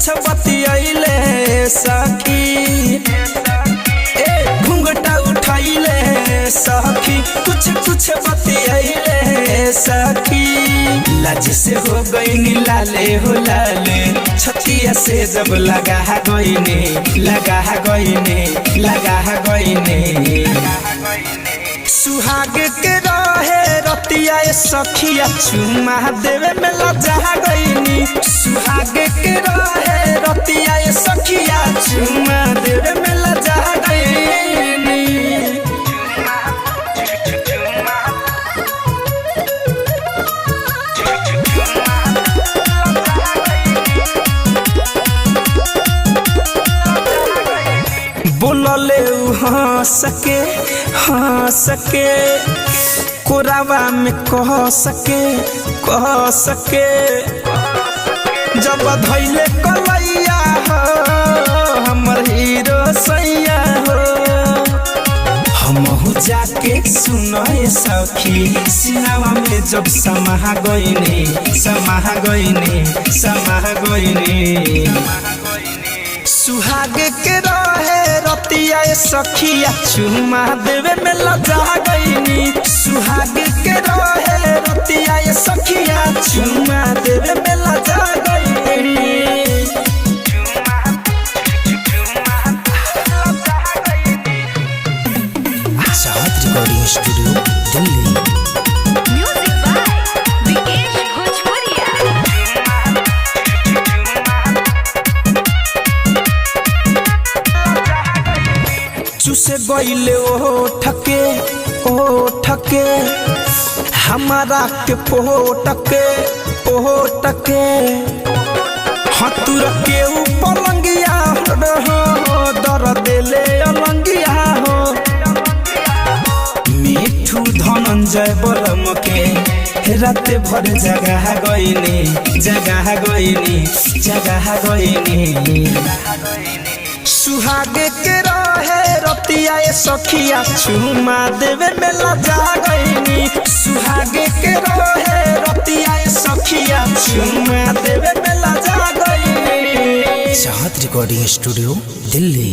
कुछ बतियाइले सखी घूंघटा उठाइले सखी कुछ बतियाइले सखी लाज से हो गई लाले हो लाले छतिया से जब लगा गईने सुहाग के रहे रतिया सखिया चुमा देवे में लजा गईनी सुहाग के रहे रतिया सखिया चुमा देवे में लजा गईनी बोलले हंस के कोरावा में कह सके जब धैले कलैया हो हमर हीरो सैया हो हमहु जाके सुनाए सखी सिनावा में जब समाह गईने सुहाग के रहे रतिया सखिया चुमा देवे में लजा गईनी सुहाग के रहे रतिया सखिया चुमा देवे में लजा गईनी चाहत recording studio Delhi. Music by Vikesh Bhojpuriya. चुसे गईले ओ ठके हमारा के पोटके हतुर के ऊपर लंगिया हो दर देले अलंगिया हो मिठू धनंजय बलम के रात भर जगह गईनी सुहाग के रहे रतिया सखिया चुमा देवे में लजा गईनी सुहाग के रहे रतिया सखिया चुमा देवे में लजा गईनी। चाहत रिकॉर्डिंग स्टूडियो दिल्ली।